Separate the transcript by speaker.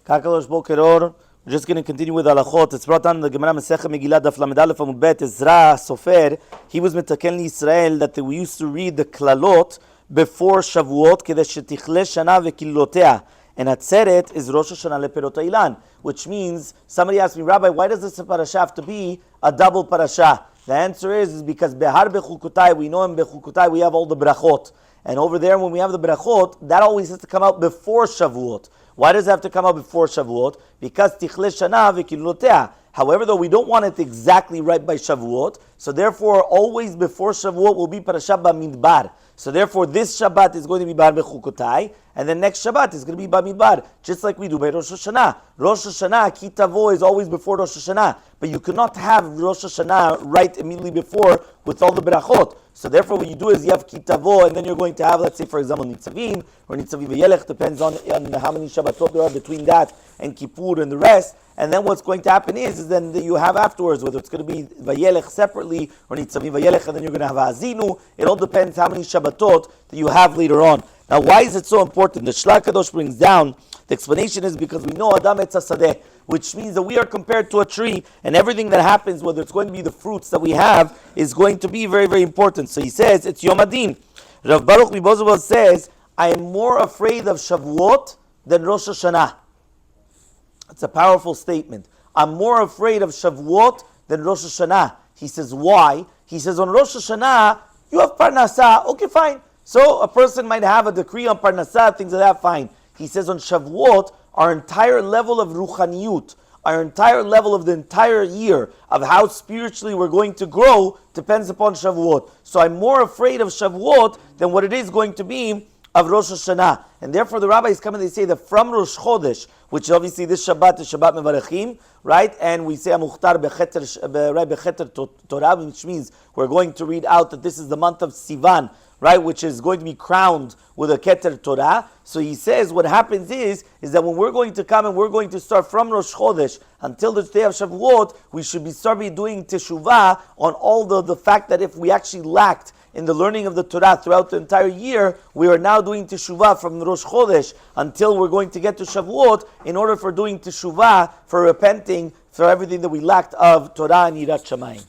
Speaker 1: Kakalosh Bokeror. We're just going to continue with halachot. It's brought down in the Gemara Masechet Megillah Daf Lamed Aleph Amud Bet. Ezra Sofer, he was mitaken Israel that we used to read the klalot before Shavuot kedei shetichle shana vekilotea. And Atzeret is Rosh Hashanah leperot hailan, which means somebody asked me, Rabbi, why does this parasha have to be a double parasha? The answer is because behar bechukotai, we know in bechukotai we have all the brachot. And over there, when we have the brachot, that always has to come out before Shavuot. Why does it have to come out before Shavuot? Because tichle shana v'kilotea. However, though we don't want it exactly right by Shavuot, so therefore always before Shavuot will be parashat bamidbar. So therefore this Shabbat is going to be bar bechukotai, and then next Shabbat is going to be bamidbar, just like we do by Rosh Hashanah. Rosh Hashanah, kitavo is always before Rosh Hashanah, but you cannot have Rosh Hashanah right immediately before with all the brachot. So therefore what you do is you have kitavo, and then you're going to have, let's say for example, Nitzavim, or Nitzavim v'yelech, depends on how many Shabbatot there are between that and Kippur and the rest. And then what's going to happen is then you have afterwards, whether it's going to be vayelech separately or nitzavim vayelech, and then you're going to have azinu. It all depends how many Shabbatot that you have later on. Now, why is it so important? The Shlar Kadosh brings down, the explanation is because we know Adam etz hasadeh, which means that we are compared to a tree, and everything that happens, whether it's going to be the fruits that we have, is going to be very, very important. So he says, it's Yom Adin. Rav Baruch Mibozobel says, I am more afraid of Shavuot than Rosh Hashanah. It's a powerful statement. I'm more afraid of Shavuot than Rosh Hashanah. He says, why? He says, on Rosh Hashanah, you have Parnassah. Okay, fine. So a person might have a decree on Parnassah, things like that, fine. He says on Shavuot, our entire level of Ruchaniyut, our entire level of the entire year of how spiritually we're going to grow depends upon Shavuot. So I'm more afraid of Shavuot than what it is going to be of Rosh Hashanah. And therefore the rabbis come and they say that from Rosh Chodesh, which obviously this Shabbat is Shabbat Mevarachim, right? And we say Amukhtar Becheter Torah, which means we're going to read out that this is the month of Sivan, right? Which is going to be crowned with a Keter Torah. So he says what happens is that when we're going to come and we're going to start from Rosh Chodesh until the day of Shavuot, we should start doing Teshuva on all the fact that if we actually lacked in the learning of the Torah throughout the entire year, we are now doing Teshuvah from Rosh Chodesh until we're going to get to Shavuot in order for doing Teshuvah, for repenting for everything that we lacked of Torah and Yirat Shamayim.